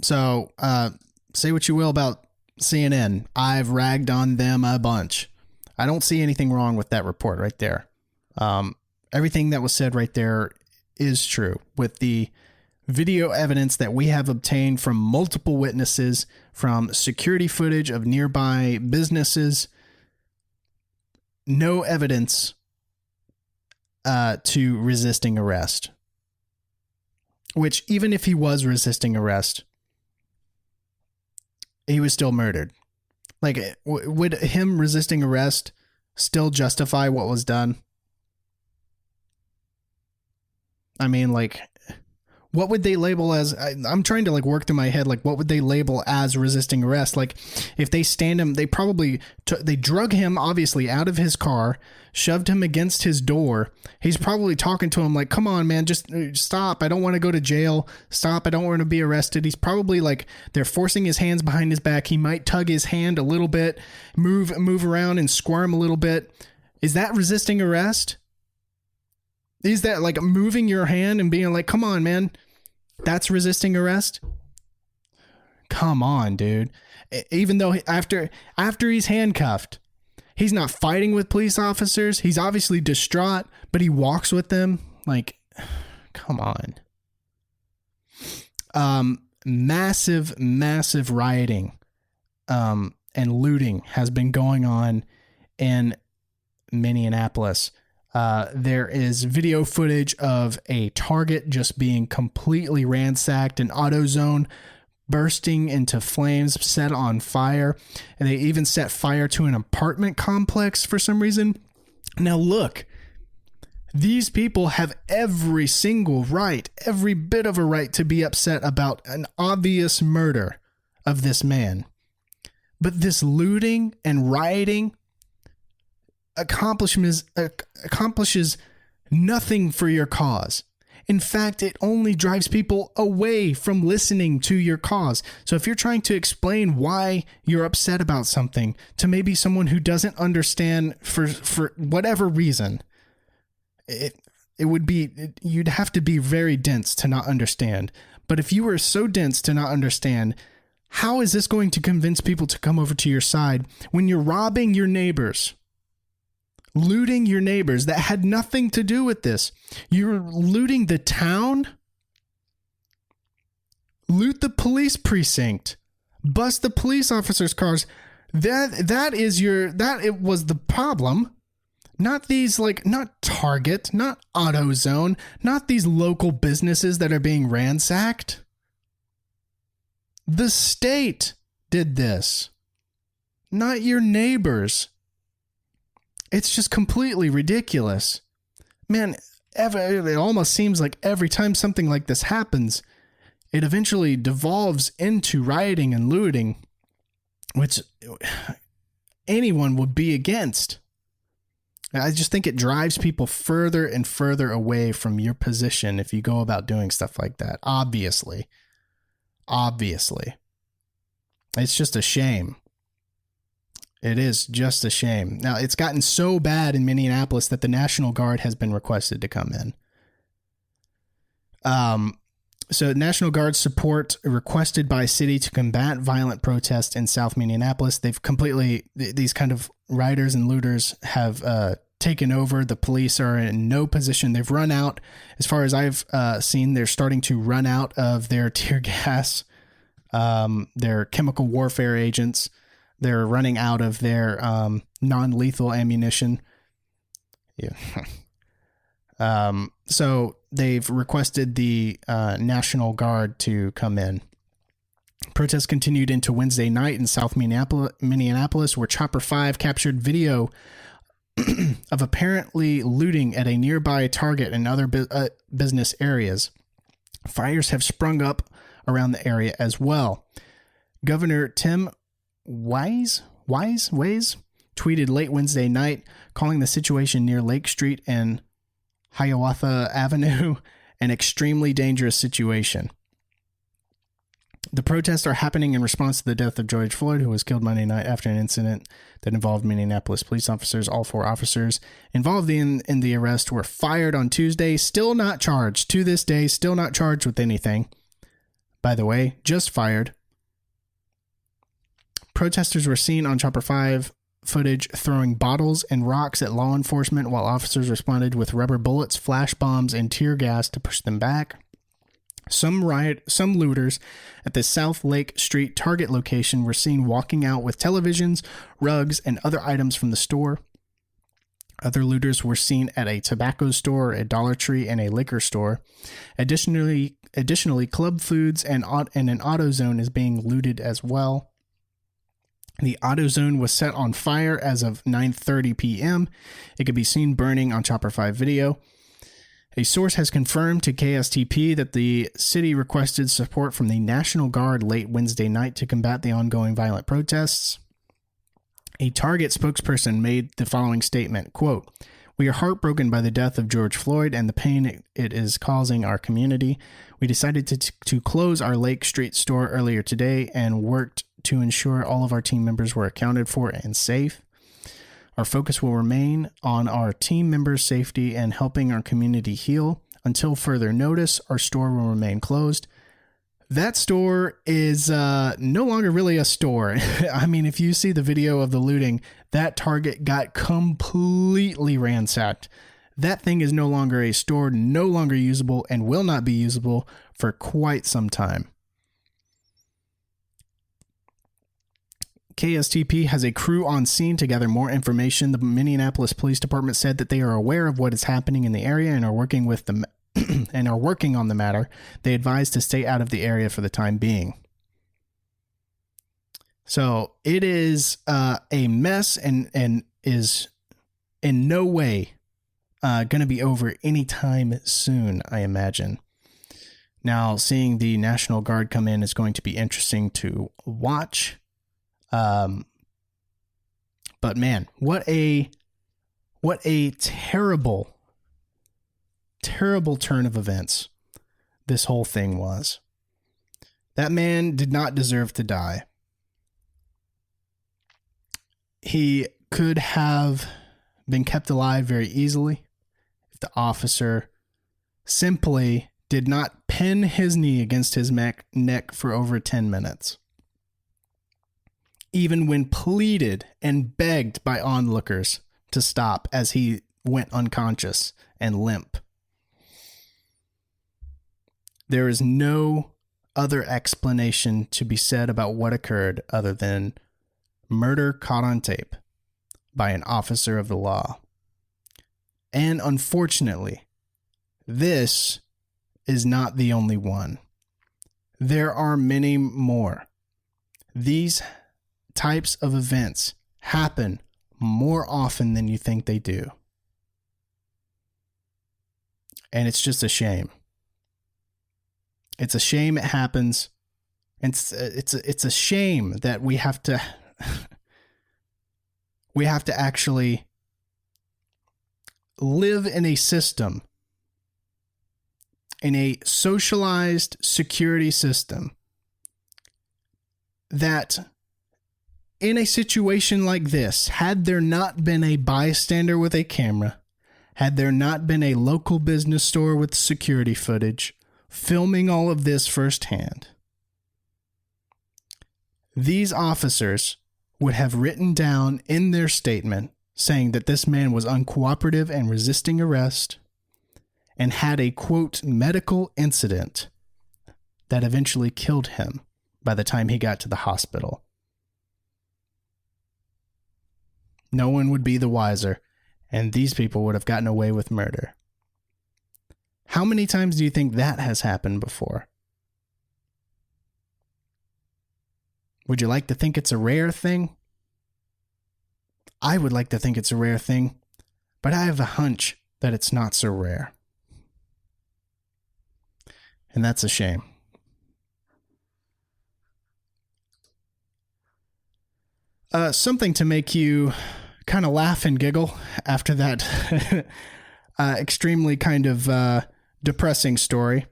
So say what you will about CNN. I've ragged on them a bunch. I don't see anything wrong with that report right there. Everything that was said right there is true. With the video evidence that we have obtained from multiple witnesses, from security footage of nearby businesses, no evidence to resisting arrest. Which, even if he was resisting arrest, he was still murdered. Like, would him resisting arrest still justify what was done? I mean, like, what would they label as? I'm trying to like work through my head, like, what would they label as resisting arrest? Like, if they stand him, they probably they drug him obviously out of his car, shoved him against his door. He's probably talking to him like, "Come on, man, just stop. I don't want to go to jail. Stop. I don't want to be arrested." He's probably like, they're forcing his hands behind his back. He might tug his hand a little bit, move around and squirm a little bit. Is that resisting arrest? Is that like moving your hand and being like, "Come on, man"? That's resisting arrest? Come on, dude. Even though after he's handcuffed, he's not fighting with police officers. He's obviously distraught, but he walks with them. Like, come on. Massive rioting and looting has been going on in Minneapolis. There is video footage of a Target just being completely ransacked, an AutoZone bursting into flames, set on fire, and they even set fire to an apartment complex for some reason. Now look, These people have every single right, every bit of a right to be upset about an obvious murder of this man. But this looting and rioting accomplishes nothing for your cause. In fact, it only drives people away from listening to your cause. So if you're trying to explain why you're upset about something to maybe someone who doesn't understand for whatever reason, you'd have to be very dense to not understand. But if you were so dense to not understand, how is this going to convince people to come over to your side when you're robbing your neighbors? Looting your neighbors that had nothing to do with this. You're looting the town. Loot the police precinct. Bust the police officers' cars. It was the problem. Not these, not Target, not AutoZone, not these local businesses that are being ransacked. The state did this, not your neighbors. It's just completely ridiculous. Man, it almost seems like every time something like this happens, it eventually devolves into rioting and looting, which anyone would be against. I just think it drives people further and further away from your position if you go about doing stuff like that. Obviously. It's just a shame. It is just a shame. Now, it's gotten so bad in Minneapolis that the National Guard has been requested to come in. So National Guard support requested by city to combat violent protests in South Minneapolis. These kind of rioters and looters have taken over. The police are in no position. They've run out. As far as I've seen, they're starting to run out of their tear gas, their chemical warfare agents. They're running out of their non-lethal ammunition. Yeah. So they've requested the National Guard to come in. Protests continued into Wednesday night in South Minneapolis, where Chopper 5 captured video of apparently looting at a nearby Target and other business areas. Fires have sprung up around the area as well. Governor Tim Wise tweeted late Wednesday night, calling the situation near Lake Street and Hiawatha Avenue an extremely dangerous situation. The protests are happening in response to the death of George Floyd, who was killed Monday night after an incident that involved Minneapolis police officers. All 4 officers involved in the arrest were fired on Tuesday, still not charged. To this day, still not charged with anything. By the way, just fired. Protesters were seen on Chopper 5 footage throwing bottles and rocks at law enforcement while officers responded with rubber bullets, flash bombs, and tear gas to push them back. Some looters at the South Lake Street Target location were seen walking out with televisions, rugs, and other items from the store. Other looters were seen at a tobacco store, a Dollar Tree, and a liquor store. Additionally, Club Foods and an AutoZone is being looted as well. The AutoZone was set on fire as of 9:30 p.m. It could be seen burning on Chopper 5 video. A source has confirmed to KSTP that the city requested support from the National Guard late Wednesday night to combat the ongoing violent protests. A Target spokesperson made the following statement, quote, "We are heartbroken by the death of George Floyd and the pain it is causing our community. We decided to close our Lake Street store earlier today and worked to ensure all of our team members were accounted for and safe. Our focus will remain on our team members' safety and helping our community heal. Until further notice, our store will remain closed." That store is no longer really a store. I mean, if you see the video of the looting, that Target got completely ransacked. That thing is no longer a store, no longer usable, and will not be usable for quite some time. KSTP has a crew on scene to gather more information. The Minneapolis Police Department said that they are aware of what is happening in the area and are working on the matter. They advised to stay out of the area for the time being. So it is a mess and is in no way going to be over anytime soon, I imagine. Now, seeing the National Guard come in is going to be interesting to watch. But man, what a terrible, terrible turn of events this whole thing was. That man did not deserve to die. He could have been kept alive very easily if the officer simply did not pin his knee against his neck for over 10 minutes. Even when pleaded and begged by onlookers to stop as he went unconscious and limp. There is no other explanation to be said about what occurred other than murder caught on tape by an officer of the law. And unfortunately, this is not the only one. There are many more. These types of events happen more often than you think they do. And it's just a shame. It's a shame it happens. It's a shame that we have to actually live in a system, in a socialized security system, that in a situation like this, had there not been a bystander with a camera, had there not been a local business store with security footage filming all of this firsthand, these officers would have written down in their statement saying that this man was uncooperative and resisting arrest and had a, quote, medical incident that eventually killed him by the time he got to the hospital. No one would be the wiser, and these people would have gotten away with murder. How many times do you think that has happened before? Would you like to think it's a rare thing? I would like to think it's a rare thing, but I have a hunch that it's not so rare. And that's a shame. Something to make you kind of laugh and giggle after that extremely kind of depressing story.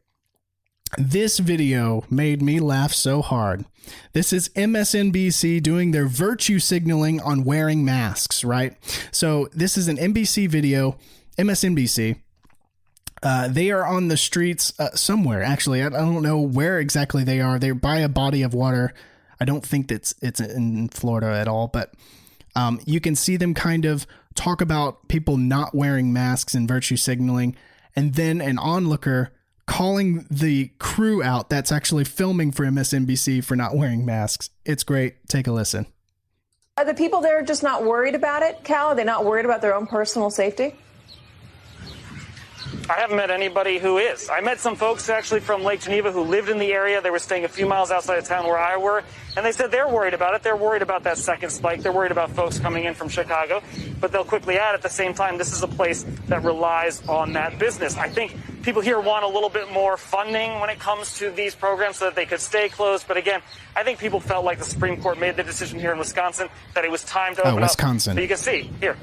This video made me laugh so hard. This is MSNBC doing their virtue signaling on wearing masks, right? So this is an NBC video, MSNBC. They are on the streets somewhere, actually. I don't know where exactly they are. They're by a body of water. I don't think it's in Florida at all, but you can see them kind of talk about people not wearing masks and virtue signaling, and then an onlooker calling the crew out that's actually filming for MSNBC for not wearing masks. It's great. Take a listen. Are the people there just not worried about it, Cal? Are they not worried about their own personal safety? I haven't met anybody who is. I met some folks actually from Lake Geneva who lived in the area. They were staying a few miles outside of town where I were, and they said they're worried about it. They're worried about that second spike. They're worried about folks coming in from Chicago. But they'll quickly add at the same time, this is a place that relies on that business. I think people here want a little bit more funding when it comes to these programs so that they could stay closed. But again, I think people felt like the Supreme Court made the decision here in Wisconsin that it was time to open Wisconsin. up. But you can see here,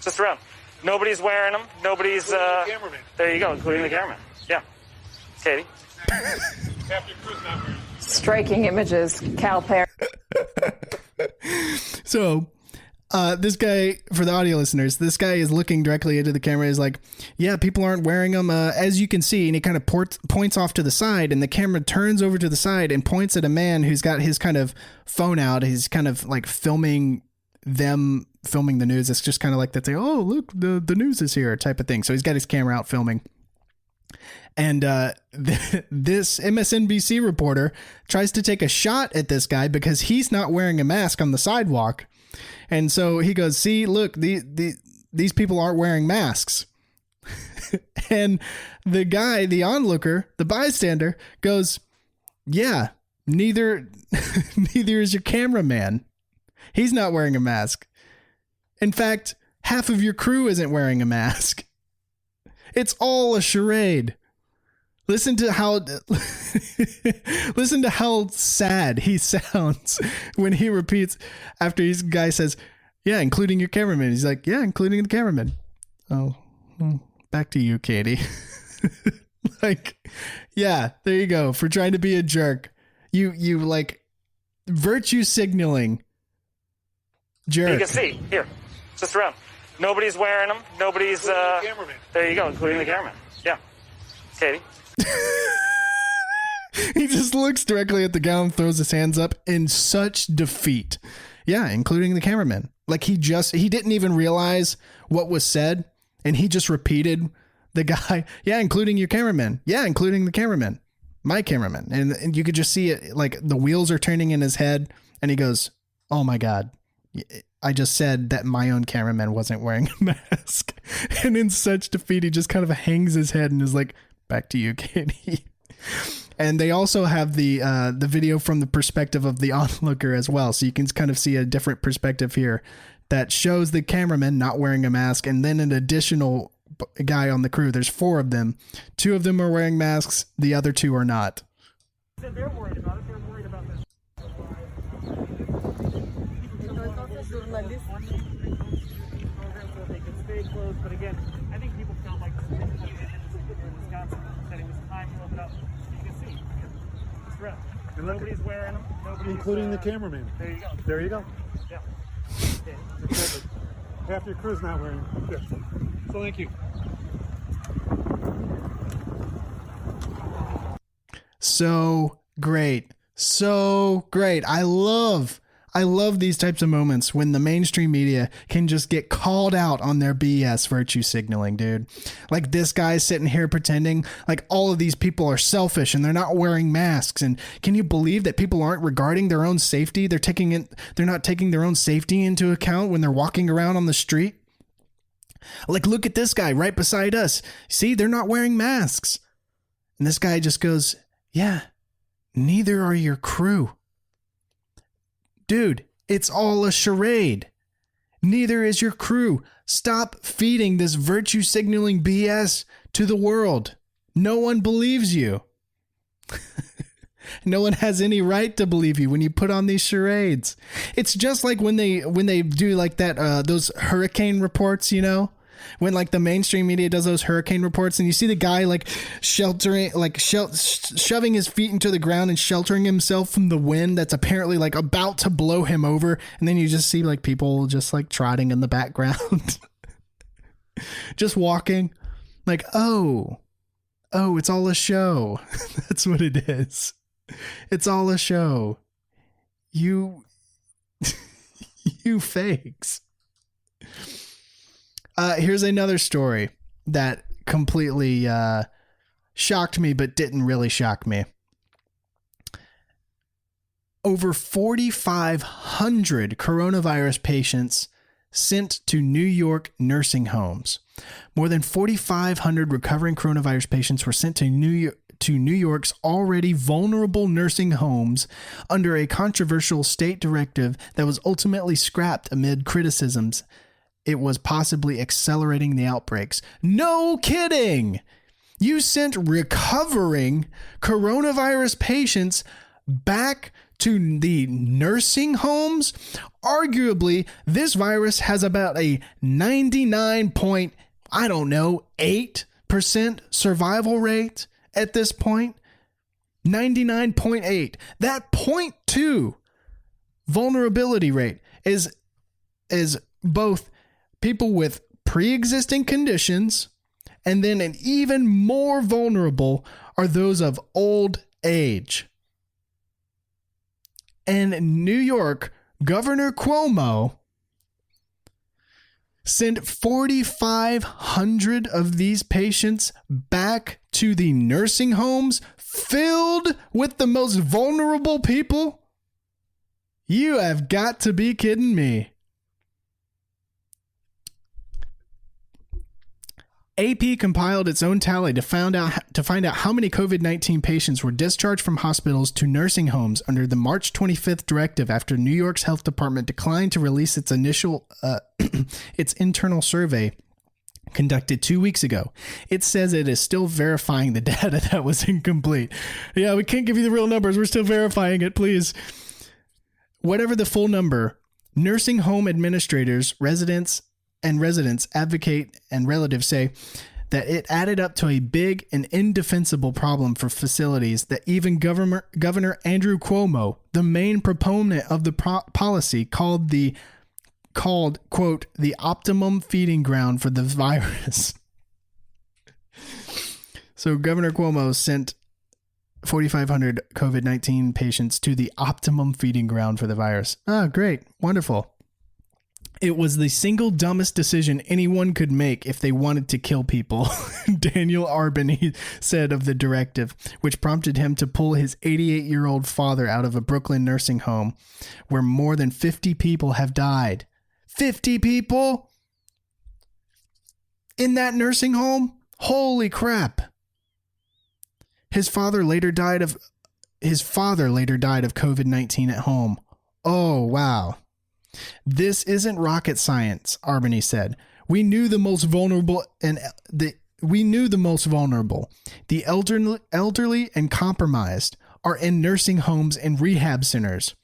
just around. Nobody's wearing them. Nobody's, there you go, including the cameraman. Yeah. Katie? Striking images, Cal Perry. So, this guy, for the audio listeners, this guy is looking directly into the camera. He's like, yeah, people aren't wearing them, as you can see. And he kind of points off to the side, and the camera turns over to the side and points at a man who's got his kind of phone out. He's kind of like filming the news. It's just kind of like that. Say, oh, look, the news is here type of thing. So he's got his camera out filming. And this MSNBC reporter tries to take a shot at this guy because he's not wearing a mask on the sidewalk. And so he goes, see, look, these people aren't wearing masks. And the guy, the onlooker, the bystander goes, yeah, neither is your cameraman. He's not wearing a mask. In fact, half of your crew isn't wearing a mask. It's all a charade. Listen to how sad he sounds when he repeats after his guy says, yeah, including your cameraman. He's like, yeah, including the cameraman. Oh, back to you, Katie. Like, yeah, there you go. For trying to be a jerk. You like virtue signaling. Jerk. You can see here, just around. Nobody's wearing them. Nobody's. The cameraman. There you go, including the cameraman. Yeah, Katie. He just looks directly at the guy and throws his hands up in such defeat. Yeah, including the cameraman. Like he didn't even realize what was said, and he just repeated the guy. Yeah, including your cameraman. Yeah, including the cameraman. My cameraman. And you could just see it, like the wheels are turning in his head, and he goes, oh my God. I just said that my own cameraman wasn't wearing a mask. And in such defeat, he just kind of hangs his head and is like, back to you, Katie. And they also have the video from the perspective of the onlooker as well. So you can kind of see a different perspective here that shows the cameraman not wearing a mask, and then an additional guy on the crew. There's 4 of them. 2 of them are wearing masks. The other 2 are not. They're worried about it. They're worried about this. They could stay closed, but again, I think people felt like in Wisconsin that it was time to open up. You can see, it's red. Nobody's wearing them. Including the cameraman. There you go. There you go. Yeah. Perfect. Half your crew's not wearing them. Good. So thank you. So great. So great. I love these types of moments when the mainstream media can just get called out on their BS virtue signaling, dude. Like this guy sitting here pretending like all of these people are selfish and they're not wearing masks. And can you believe that people aren't regarding their own safety? They're not taking their own safety into account when they're walking around on the street. Like, look at this guy right beside us. See, they're not wearing masks. And this guy just goes, yeah, neither are your crew. Dude, it's all a charade. Neither is your crew. Stop feeding this virtue signaling BS to the world. No one believes you. No one has any right to believe you when you put on these charades. It's just like when they do like that, those hurricane reports, you know, when like the mainstream media does those hurricane reports and you see the guy like sheltering, like shoving his feet into the ground and sheltering himself from the wind that's apparently like about to blow him over. And then you just see like people just like trotting in the background, just walking like, oh, it's all a show. That's what it is. It's all a show. You fakes. Here's another story that completely shocked me, but didn't really shock me. Over 4,500 coronavirus patients sent to New York nursing homes. More than 4,500 recovering coronavirus patients were sent to New York's already vulnerable nursing homes under a controversial state directive that was ultimately scrapped amid criticisms it was possibly accelerating the outbreaks. No kidding! You sent recovering coronavirus patients back to the nursing homes? Arguably, this virus has about a 99.8% survival rate at this point. 99.8. That 0.2 vulnerability rate is both people with pre-existing conditions, and then an even more vulnerable are those of old age. And New York Governor Cuomo sent 4,500 of these patients back to the nursing homes filled with the most vulnerable people. You have got to be kidding me. AP compiled its own tally to find out how many COVID-19 patients were discharged from hospitals to nursing homes under the March 25th directive after New York's health department declined to release its internal survey conducted 2 weeks ago. It says it is still verifying the data that was incomplete. Yeah, we can't give you the real numbers. We're still verifying it, please. Whatever the full number, nursing home administrators, residents, advocate, and relatives say that it added up to a big and indefensible problem for facilities that even Governor Andrew Cuomo, the main proponent of the policy, called, quote, the optimum feeding ground for the virus. So Governor Cuomo sent 4,500 COVID-19 patients to the optimum feeding ground for the virus. Ah, great. Wonderful. It was the single dumbest decision anyone could make if they wanted to kill people, Daniel Arbany said of the directive, which prompted him to pull his 88-year-old father out of a Brooklyn nursing home where more than 50 people have died. 50 people in that nursing home? Holy crap. His father later died of COVID-19 at home. Oh, wow. This isn't rocket science, Arbany said. We knew the most vulnerable, the elderly and compromised are in nursing homes and rehab centers.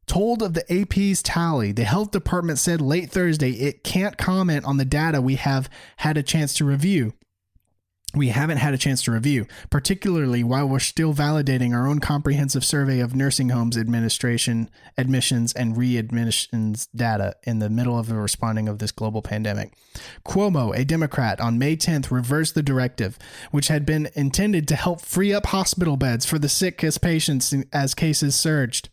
Told of the AP's tally, the health department said late Thursday it can't comment on the data we haven't had a chance to review, particularly while we're still validating our own comprehensive survey of nursing homes admissions and readmissions data in the middle of the responding of this global pandemic. Cuomo, a Democrat, on May 10th reversed the directive, which had been intended to help free up hospital beds for the sickest patients as cases surged.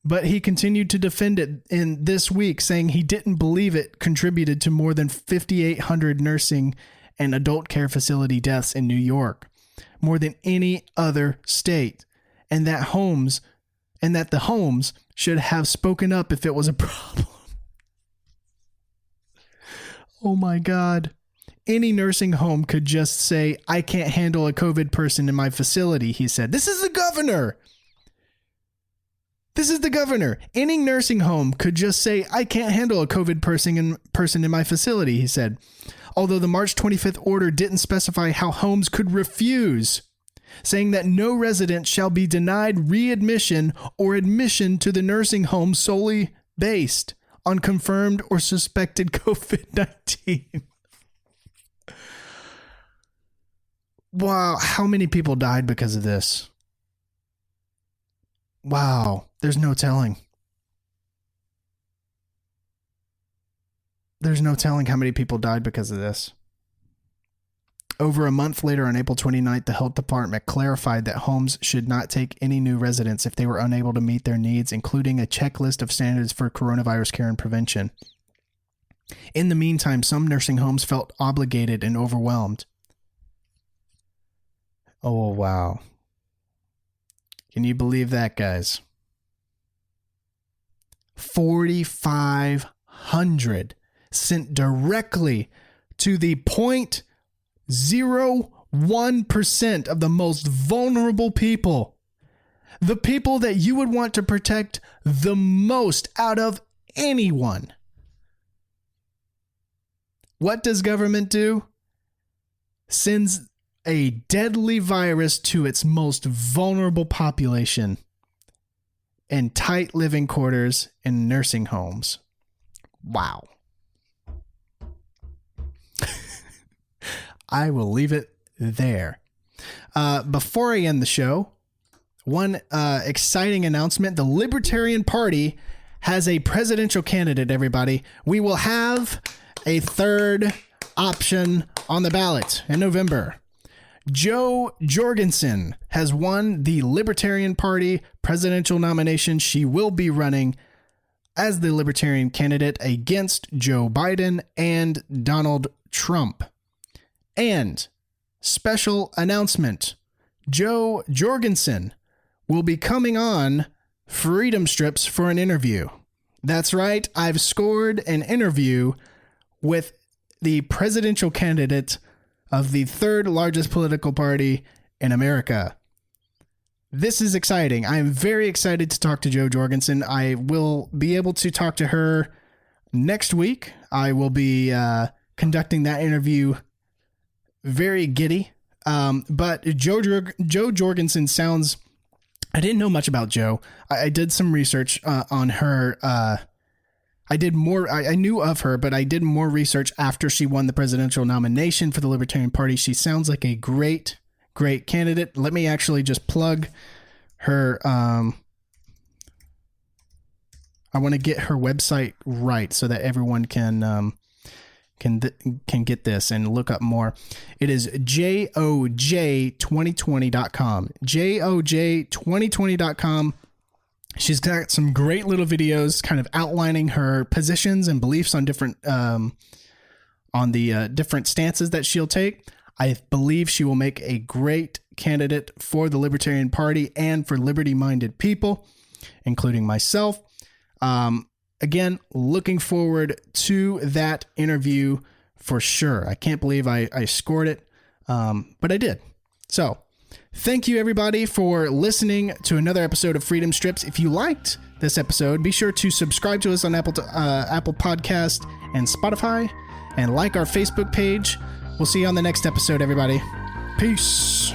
But he continued to defend it in this week, saying he didn't believe it contributed to more than 5,800 nursing and adult care facility deaths in New York, more than any other state, and that the homes should have spoken up if it was a problem. Oh my God. Any nursing home could just say, I can't handle a COVID person in my facility, he said. This is the governor. Any nursing home could just say, I can't handle a COVID person in my facility, he said. Although the March 25th order didn't specify how homes could refuse, saying that no resident shall be denied readmission or admission to the nursing home solely based on confirmed or suspected COVID-19. Wow, how many people died because of this? Wow, there's no telling. There's no telling how many people died because of this. Over a month later, on April 29th, the health department clarified that homes should not take any new residents if they were unable to meet their needs, including a checklist of standards for coronavirus care and prevention. In the meantime, some nursing homes felt obligated and overwhelmed. Oh, wow. Can you believe that, guys? 4,500 sent directly to the 0.01% of the most vulnerable people. The people that you would want to protect the most out of anyone. What does government do? Sends a deadly virus to its most vulnerable population in tight living quarters in nursing homes. Wow. I will leave it there. Before I end the show, one exciting announcement. The Libertarian Party has a presidential candidate, everybody. We will have a third option on the ballot in November. Jo Jorgensen has won the Libertarian Party presidential nomination. She will be running as the Libertarian candidate against Joe Biden and Donald Trump. And special announcement, Jo Jorgensen will be coming on Freedom Strips for an interview. That's right, I've scored an interview with the presidential candidate of the third largest political party in America. This is exciting. I am very excited to talk to Jo Jorgensen. I will be able to talk to her next week. I will be conducting that interview very giddy. But Jo Jorgensen sounds, I didn't know much about Jo. I did some research on her. I knew of her, but I did more research after she won the presidential nomination for the Libertarian Party. She sounds like a great candidate. Let me actually just plug her. I want to get her website right so that everyone can get this and look up more. It is joj2020.com. joj2020.com. She's got some great little videos kind of outlining her positions and beliefs on different different stances that she'll take. I believe she will make a great candidate for the Libertarian Party and for liberty-minded people, including myself. Again, looking forward to that interview for sure. I can't believe I scored it, but I did. So thank you, everybody, for listening to another episode of Freedom Strips. If you liked this episode, be sure to subscribe to us on Apple Podcast and Spotify, and like our Facebook page. We'll see you on the next episode, everybody. Peace.